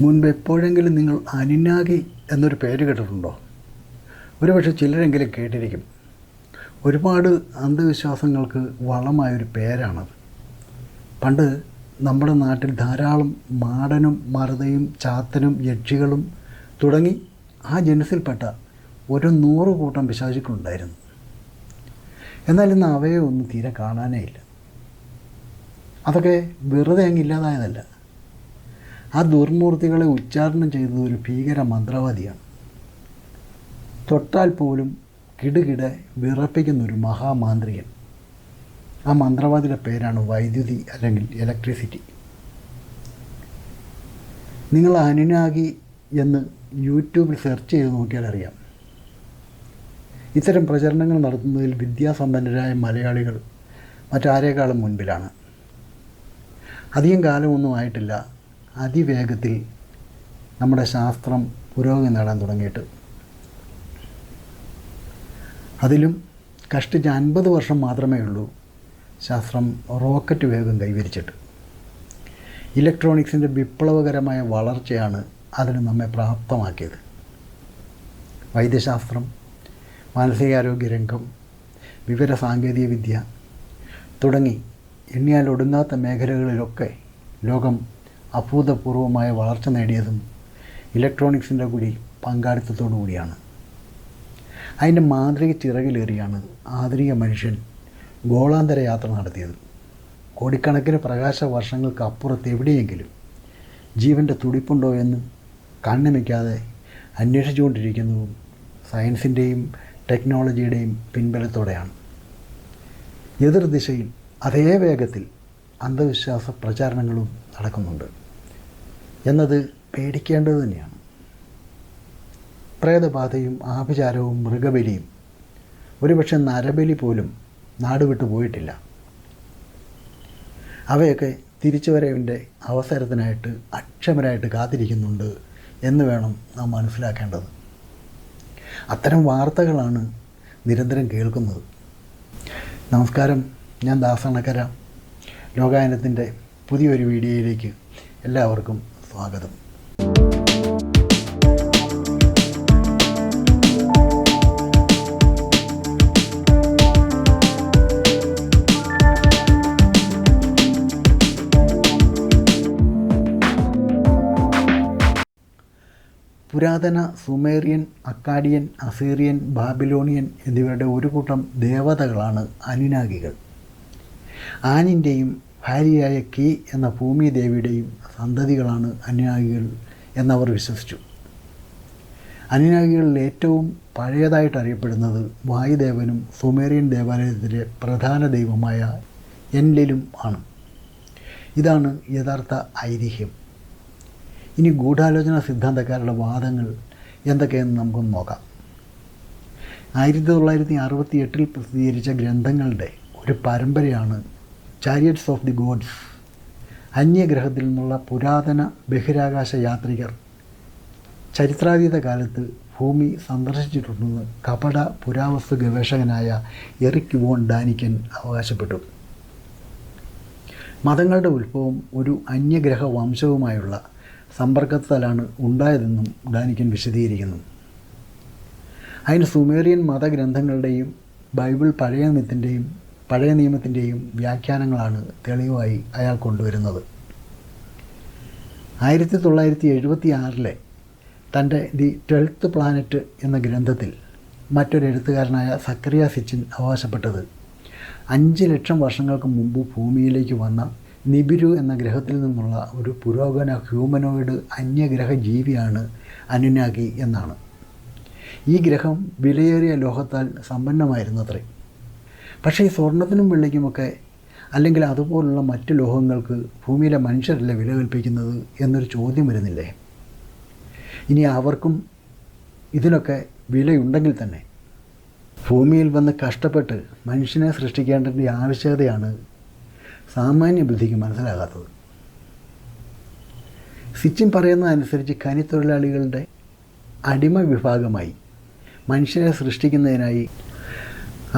മുൻപ് എപ്പോഴെങ്കിലും നിങ്ങൾ അനിനാഗി എന്നൊരു പേര് കേട്ടിട്ടുണ്ടോ? ഒരുപക്ഷെ ചിലരെങ്കിലും കേട്ടിരിക്കും. ഒരുപാട് അന്ധവിശ്വാസങ്ങൾക്ക് വളമായൊരു പേരാണത്. പണ്ട് നമ്മുടെ നാട്ടിൽ ധാരാളം മാടനും മറുതയും ചാത്തനും യക്ഷികളും തുടങ്ങി ആ ജനസിൽപ്പെട്ട ഒരു 100 കൂട്ടം പിശാചുക്കളുണ്ടായിരുന്നു. എന്നാൽ ഇന്ന് അവയെ ഒന്നും തീരെ കാണാനേ ഇല്ല. അതൊക്കെ വെറുതെ അങ്ങ് ഇല്ലാതായതല്ല. ആ ദുർമൂർത്തികളെ ഉച്ചാരണം ചെയ്തത് ഒരു ഭീകര മന്ത്രവാദിയാണ്. തൊട്ടാൽ പോലും കിടുകിടെ വിറപ്പിക്കുന്നൊരു മഹാമാന്ത്രികൻ. ആ മന്ത്രവാദിയുടെ പേരാണ് വൈദ്യുതി അല്ലെങ്കിൽ ഇലക്ട്രിസിറ്റി. നിങ്ങൾ അനിനാഗി എന്ന് യൂട്യൂബിൽ സെർച്ച് ചെയ്ത് നോക്കിയാൽ അറിയാം. ഇത്തരം പ്രചരണങ്ങൾ നടത്തുന്നതിൽ വിദ്യാസമ്പന്നരായ മലയാളികൾ മറ്റാരേക്കാളും മുൻപിലാണ്. അധികം കാലമൊന്നും ആയിട്ടില്ല അതിവേഗത്തിൽ നമ്മുടെ ശാസ്ത്രം പുരോഗതി നേടാൻ തുടങ്ങിയിട്ട്. അതിലും കഷ്ടിച്ച് 50 വർഷം മാത്രമേ ഉള്ളൂ ശാസ്ത്രം റോക്കറ്റ് വേഗം കൈവരിച്ചിട്ട്. ഇലക്ട്രോണിക്സിൻ്റെ വിപ്ലവകരമായ വളർച്ചയാണ് അതിന് നമ്മെ പ്രാപ്തമാക്കിയത്. വൈദ്യശാസ്ത്രം, മാനസികാരോഗ്യ രംഗം, വിവരസാങ്കേതിക വിദ്യ തുടങ്ങി എണ്ണിയാൽ ഒടുങ്ങാത്ത മേഖലകളിലൊക്കെ ലോകം അഭൂതപൂർവമായ വളർച്ച നേടിയതും ഇലക്ട്രോണിക്സിൻ്റെ കൂടി പങ്കാളിത്തത്തോടു കൂടിയാണ്. അതിൻ്റെ മാന്ത്രിക ചിറകിലേറിയാണ് ആധുനിക മനുഷ്യൻ ഗോളാന്തര യാത്ര നടത്തിയത്. കോടിക്കണക്കിന് പ്രകാശ വർഷങ്ങൾക്ക് അപ്പുറത്ത് എവിടെയെങ്കിലും ജീവൻ്റെ തുടിപ്പുണ്ടോ എന്ന് കണ്ണുമിക്കാതെ അന്വേഷിച്ചുകൊണ്ടിരിക്കുന്നതും സയൻസിൻ്റെയും ടെക്നോളജിയുടെയും പിൻബലത്തോടെയാണ്. എതിർദിശയിൽ അതേ വേഗത്തിൽ അന്ധവിശ്വാസ പ്രചാരണങ്ങളും നടക്കുന്നുണ്ട് എന്നത് പേടിക്കേണ്ടത് തന്നെയാണ്. പ്രേതബാധയും ആഭിചാരവും മൃഗബലിയും ഒരുപക്ഷെ നരബലി പോലും നാടുവിട്ടു പോയിട്ടില്ല. അവയൊക്കെ തിരിച്ചുവരവിൻ്റെ അവസരത്തിനായിട്ട് അക്ഷമരായിട്ട് കാത്തിരിക്കുന്നുണ്ട് എന്ന് വേണം നാം മനസ്സിലാക്കേണ്ടത്. അത്തരം വാർത്തകളാണ് നിരന്തരം കേൾക്കുന്നത്. നമസ്കാരം, ഞാൻ ദാസണക്കര. ലോകായനത്തിൻ്റെ പുതിയൊരു വീഡിയോയിലേക്ക് എല്ലാവർക്കും സ്വാഗതം. പുരാതന സുമേറിയൻ, അക്കാഡിയൻ, അസീറിയൻ, ബാബിലോണിയൻ എന്നിവരുടെ ഒരു കൂട്ടം ദേവതകളാണ് അനിനാഗികൾ. ആനിൻ്റെയും ഭാര്യയായ കീ എന്ന ഭൂമി ദേവിയുടെയും സന്തതികളാണ് അനിനാഗികൾ എന്നവർ വിശ്വസിച്ചു. അനിനാഗികളിൽ ഏറ്റവും പഴയതായിട്ട് അറിയപ്പെടുന്നത് വായുദേവനും സുമേറിയൻ ദേവാലയത്തിലെ പ്രധാന ദൈവമായ എൻലിലും ആണ്. ഇതാണ് യഥാർത്ഥ ഐതിഹ്യം. ഇനി ഗൂഢാലോചന സിദ്ധാന്തക്കാരുടെ വാദങ്ങൾ എന്തൊക്കെയെന്ന് നമുക്കൊന്ന് നോക്കാം. 1968 പ്രസിദ്ധീകരിച്ച ഗ്രന്ഥങ്ങളുടെ ഒരു പരമ്പരയാണ് ചാരിയറ്റ്സ് ഓഫ് ദി ഗോഡ്സ്. അന്യഗ്രഹത്തിൽ നിന്നുള്ള പുരാതന ബഹിരാകാശ യാത്രികർ ചരിത്രാതീത കാലത്ത് ഭൂമി സന്ദർശിച്ചിട്ടുണ്ടെന്ന് കപട പുരാവസ്തു ഗവേഷകനായ എറിക് വോൺ ഡാനിക്കൻ അവകാശപ്പെട്ടു. മതങ്ങളുടെ ഉത്ഭവം ഒരു അന്യഗ്രഹ വംശവുമായുള്ള സമ്പർക്കത്താലാണ് ഉണ്ടായതെന്നും ഡാനിക്കൻ വിശദീകരിക്കുന്നു. അതിന് സുമേറിയൻ മതഗ്രന്ഥങ്ങളുടെയും ബൈബിൾ പഴയ നിയമത്തിൻ്റെയും വ്യാഖ്യാനങ്ങളാണ് തെളിവായി അയാൾ കൊണ്ടുവരുന്നത്. 1976 തൻ്റെ ദി 12th പ്ലാനറ്റ് എന്ന ഗ്രന്ഥത്തിൽ മറ്റൊരു എഴുത്തുകാരനായ സക്കറിയ സിച്ചിൻ അവകാശപ്പെട്ടത് 5 ലക്ഷം വർഷങ്ങൾക്ക് മുമ്പ് ഭൂമിയിലേക്ക് വന്ന നിബിരു എന്ന ഗ്രഹത്തിൽ നിന്നുള്ള ഒരു പുരോഗമന ഹ്യൂമനോയിഡ് അന്യഗ്രഹ ജീവിയാണ് അനിനാഗി എന്നാണ്. ഈ ഗ്രഹം വിലയേറിയ ലോഹത്താൽ സമ്പന്നമായിരുന്നത്രേ. പക്ഷേ ഈ സ്വർണത്തിനും വെള്ളിക്കുമൊക്കെ അല്ലെങ്കിൽ അതുപോലുള്ള മറ്റ് ലോഹങ്ങൾക്ക് ഭൂമിയിലെ മനുഷ്യരല്ല വില കൽപ്പിക്കുന്നത് എന്നൊരു ചോദ്യം വരുന്നില്ലേ? ഇനി അവർക്കും ഇതിനൊക്കെ വിലയുണ്ടെങ്കിൽ തന്നെ ഭൂമിയിൽ വന്ന് കഷ്ടപ്പെട്ട് മനുഷ്യനെ സൃഷ്ടിക്കേണ്ടതിൻ്റെ ആവശ്യകതയാണ് സാമാന്യ ബുദ്ധിക്ക് മനസ്സിലാകാത്തത്. സിച്ചിൻ പറയുന്നതനുസരിച്ച് ഖനിത്തൊഴിലാളികളുടെ അടിമ വിഭാഗമായി മനുഷ്യനെ സൃഷ്ടിക്കുന്നതിനായി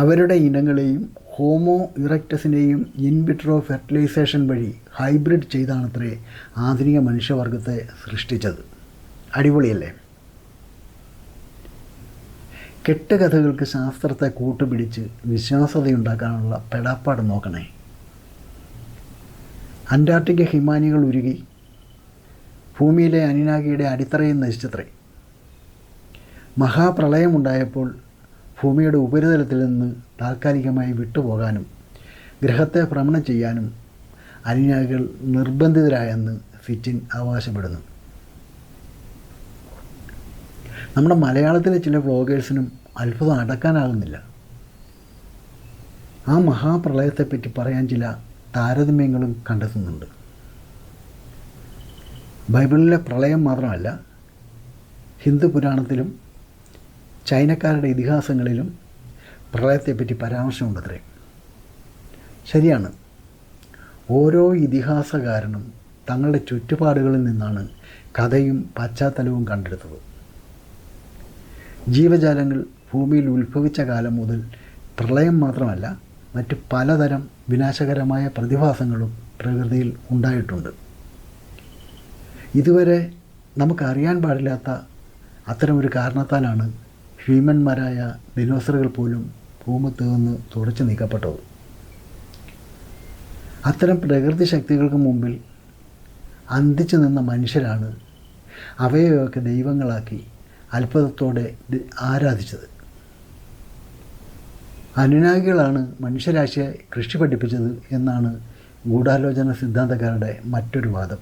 അവരുടെ ഇനങ്ങളെയും ഹോമോ ഇറക്റ്റസിനെയും ഇൻവിട്രോ ഫെർട്ടിലൈസേഷൻ വഴി ഹൈബ്രിഡ് ചെയ്താണത്രേ ആധുനിക മനുഷ്യവർഗത്തെ സൃഷ്ടിച്ചത്. അടിപൊളിയല്ലേ? കെട്ടുകഥകൾക്ക് ശാസ്ത്രത്തെ കൂട്ടുപിടിച്ച് വിശ്വാസ്യതയുണ്ടാക്കാനുള്ള പെടാപ്പാട് നോക്കണേ. അന്റാർട്ടിക്ക ഹിമാനികൾ ഉരുകി ഭൂമിയിലെ അനിനാഗിയുടെ അടിത്തറയും നശിച്ചത്രേ. മഹാപ്രളയമുണ്ടായപ്പോൾ ഭൂമിയുടെ ഉപരിതലത്തിൽ നിന്ന് താൽക്കാലികമായി വിട്ടുപോകാനും ഗ്രഹത്തെ ഭ്രമണം ചെയ്യാനും അനിനാഗികൾ നിർബന്ധിതരായെന്ന് സിച്ചിൻ അവകാശപ്പെടുന്നു. നമ്മുടെ മലയാളത്തിലെ ചില വ്ളോഗേഴ്സിനും അത്ഭുതം അടക്കാനാകുന്നില്ല. ആ മഹാപ്രളയത്തെപ്പറ്റി പറയാൻ ചില താരതമ്യങ്ങളും കണ്ടെത്തുന്നുണ്ട്. ബൈബിളിലെ പ്രളയം മാത്രമല്ല, ഹിന്ദു പുരാണത്തിലും ചൈനക്കാരുടെ ഇതിഹാസങ്ങളിലും പ്രളയത്തെപ്പറ്റി പരാമർശമുണ്ടത്രേ. ശരിയാണ്, ഓരോ ഇതിഹാസകാരനും തങ്ങളുടെ ചുറ്റുപാടുകളിൽ നിന്നാണ് കഥയും പശ്ചാത്തലവും കണ്ടെടുത്തത്. ജീവജാലങ്ങൾ ഭൂമിയിൽ ഉത്ഭവിച്ച കാലം മുതൽ പ്രളയം മാത്രമല്ല, മറ്റ് പലതരം വിനാശകരമായ പ്രതിഭാസങ്ങളും പ്രകൃതിയിൽ ഉണ്ടായിട്ടുണ്ട്. ഇതുവരെ നമുക്കറിയാൻ പാടില്ലാത്ത അത്തരമൊരു കാരണത്താലാണ് ഭീമന്മാരായ ദിനോസറുകൾ പോലും ഭൂമത്ത് നിന്ന് തുടച്ചു നീക്കപ്പെട്ടത്. അത്തരം പ്രകൃതി ശക്തികൾക്ക് മുമ്പിൽ അന്തിച്ചു നിന്ന മനുഷ്യരാണ് അവയൊക്കെ ദൈവങ്ങളാക്കി അത്ഭുതത്തോടെ ആരാധിച്ചത്. അനുനാഗികളാണ് മനുഷ്യരാശിയെ കൃഷി പഠിപ്പിച്ചത് എന്നാണ് ഗൂഢാലോചന സിദ്ധാന്തക്കാരുടെ മറ്റൊരു വാദം.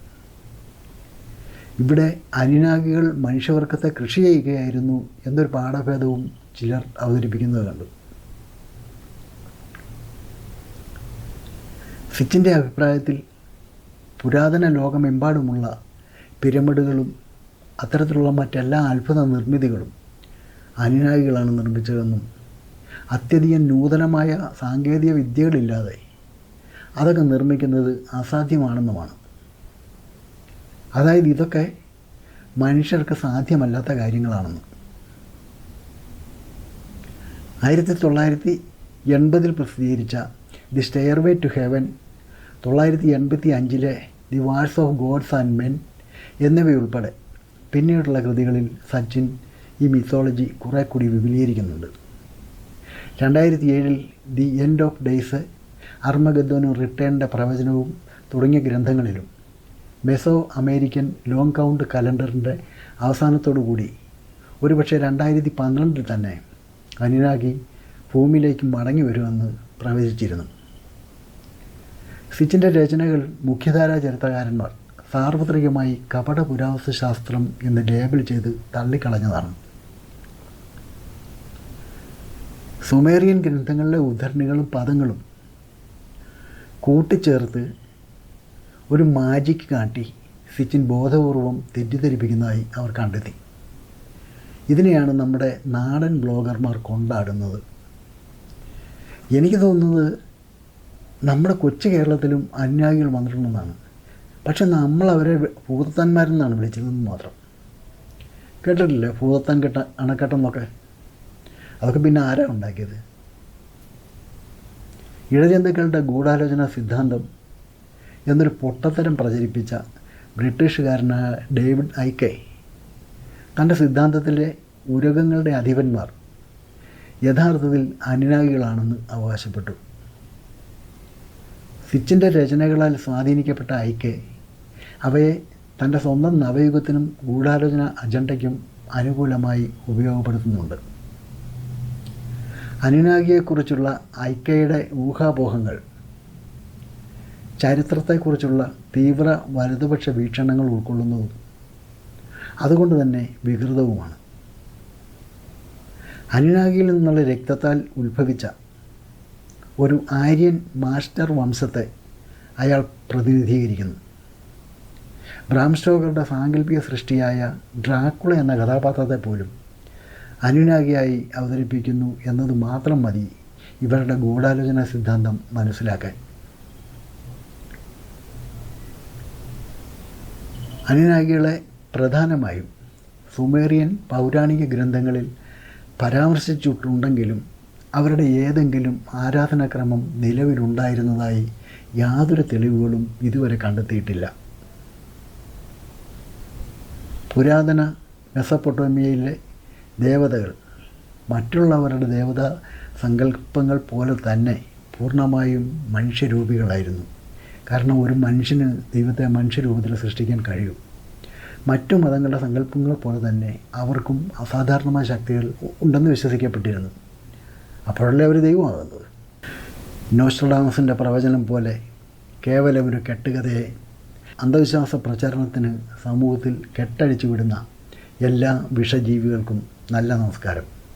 ഇവിടെ അനുനാഗികൾ മനുഷ്യവർഗത്തെ കൃഷി ചെയ്യുകയായിരുന്നു എന്നൊരു പാഠഭേദവും ചിലർ അവതരിപ്പിക്കുന്നത് കണ്ടു. സിച്ചിൻ്റെ അഭിപ്രായത്തിൽ പുരാതന ലോകമെമ്പാടുമുള്ള പിരമിഡുകളും അത്തരത്തിലുള്ള മറ്റെല്ലാ അത്ഭുത നിർമ്മിതികളും അനുനാഗികളാണ് നിർമ്മിച്ചതെന്നും അത്യധികം നൂതനമായ സാങ്കേതിക വിദ്യകളില്ലാതെ അതൊക്കെ നിർമ്മിക്കുന്നത് അസാധ്യമാണെന്നുമാണ്. അതായത് ഇതൊക്കെ മനുഷ്യർക്ക് സാധ്യമല്ലാത്ത കാര്യങ്ങളാണെന്ന്. 1980 പ്രസിദ്ധീകരിച്ച the stairway to heaven, 985 the wars of gods and men എന്നിവയുൾപ്പെടെ പിന്നീടുള്ള കൃതികളിൽ സച്ചിൻ ഈ മിത്തോളജി കുറേ കൂടി വിപുലീകരിക്കുന്നുണ്ട്. 2007 ദി എൻഡ് ഓഫ് ഡേയ്സ്, അർമഗദ്ദോനും റിട്ടേണിൻ്റെ പ്രവചനവും തുടങ്ങിയ ഗ്രന്ഥങ്ങളിലും മെസോ അമേരിക്കൻ ലോങ് കൗണ്ട് കലണ്ടറിൻ്റെ അവസാനത്തോടുകൂടി ഒരുപക്ഷെ 2012 തന്നെ അനുനാഗി ഭൂമിയിലേക്ക് മടങ്ങി വരുമെന്ന് പ്രവചിച്ചിരുന്നു. സിച്ചിൻ്റെ രചനകൾ മുഖ്യധാരാ ചരിത്രകാരന്മാർ സാർവത്രികമായി കപട പുരാവസ്തു ശാസ്ത്രം എന്ന് ലേബൽ ചെയ്ത് തള്ളിക്കളഞ്ഞതാണ്. സുമേറിയൻ ഗ്രന്ഥങ്ങളിലെ ഉദ്ധരണികളും പദങ്ങളും കൂട്ടിച്ചേർത്ത് ഒരു മാജിക് കാട്ടി സിച്ചിൻ ബോധപൂർവം തെറ്റിദ്ധരിപ്പിക്കുന്നതായി അവർ കണ്ടെത്തി. ഇതിനെയാണ് നമ്മുടെ നാടൻ ബ്ലോഗർമാർ കൊണ്ടാടുന്നത്. എനിക്ക് തോന്നുന്നത് നമ്മുടെ കൊച്ചു കേരളത്തിലും അനുയായികൾ വന്നിട്ടുണ്ടെന്നാണ്. പക്ഷെ നമ്മളവരെ ഭൂതത്താന്മാരെന്നാണ് വിളിച്ചതെന്ന് മാത്രം. കേട്ടിട്ടില്ലേ ഭൂതത്താൻ അണക്കെട്ടെന്നൊക്കെ? അതൊക്കെ പിന്നെ ആരാ ഉണ്ടാക്കിയത്? ഇഴജന്തുക്കളുടെ ഗൂഢാലോചന സിദ്ധാന്തം എന്നൊരു പൊട്ടത്തരം പ്രചരിപ്പിച്ച ബ്രിട്ടീഷുകാരനായ ഡേവിഡ് ഐക്കെ തൻ്റെ സിദ്ധാന്തത്തിലെ ഉരകങ്ങളുടെ അധിപന്മാർ യഥാർത്ഥത്തിൽ അനുനാഗികളാണെന്ന് അവകാശപ്പെട്ടു. സിച്ചിൻ്റെ രചനകളാൽ സ്വാധീനിക്കപ്പെട്ട ഐക്കെ അവയെ തൻ്റെ സ്വന്തം നവയുഗത്തിനും ഗൂഢാലോചന അജണ്ടയ്ക്കും അനുകൂലമായി ഉപയോഗപ്പെടുത്തുന്നുണ്ട്. അനുനാഗിയെക്കുറിച്ചുള്ള ഐക്കയുടെ ഊഹാപോഹങ്ങൾ ചരിത്രത്തെക്കുറിച്ചുള്ള തീവ്ര വലതുപക്ഷ വീക്ഷണങ്ങൾ ഉൾക്കൊള്ളുന്നതും അതുകൊണ്ട് തന്നെ വികൃതവുമാണ്. അനുനാഗിയിൽ നിന്നുള്ള രക്തത്താൽ ഉത്ഭവിച്ച ഒരു ആര്യൻ മാസ്റ്റർ വംശത്തെ അയാൾ പ്രതിനിധീകരിക്കുന്നു. ബ്രാം സ്റ്റോക്കറുടെ സാങ്കല്പിക സൃഷ്ടിയായ ഡ്രാക്കുള എന്ന കഥാപാത്രത്തെ പോലും അനുനാഗിയായി അവതരിപ്പിക്കുന്നു എന്നത് മാത്രം മതി ഇവരുടെ ഗൂഢാലോചന സിദ്ധാന്തം മനസ്സിലാക്കാൻ. അനുനാഗികളെ പ്രധാനമായും സുമേറിയൻ പൗരാണിക ഗ്രന്ഥങ്ങളിൽ പരാമർശിച്ചിട്ടുണ്ടെങ്കിലും അവരുടെ ഏതെങ്കിലും ആരാധനാക്രമം നിലവിലുണ്ടായിരുന്നതായി യാതൊരു തെളിവുകളും ഇതുവരെ കണ്ടെത്തിയിട്ടില്ല. പുരാതന മെസപ്പൊട്ടേമിയയിലെ ദേവതകൾ മറ്റുള്ളവരുടെ ദേവതാ സങ്കല്പങ്ങൾ പോലെ തന്നെ പൂർണ്ണമായും മനുഷ്യരൂപികളായിരുന്നു. കാരണം ഒരു മനുഷ്യന് ദൈവത്തെ മനുഷ്യരൂപത്തിൽ സൃഷ്ടിക്കാൻ കഴിയും. മറ്റു മതങ്ങളുടെ സങ്കല്പങ്ങൾ പോലെ തന്നെ അവർക്കും അസാധാരണമായ ശക്തികൾ ഉണ്ടെന്ന് വിശ്വസിക്കപ്പെട്ടിരുന്നു. അപ്പോഴല്ലേ അവർ ദൈവമാകുന്നത്. നോസ്ട്രഡാമസിൻ്റെ പ്രവചനം പോലെ കേവലം ഒരു കെട്ടുകഥയെ അന്ധവിശ്വാസ പ്രചാരണത്തിന് സമൂഹത്തിൽ കെട്ടഴിച്ചു വിടുന്ന എല്ലാ വിഷജീവികൾക്കും നല്ല നമസ്കാരം.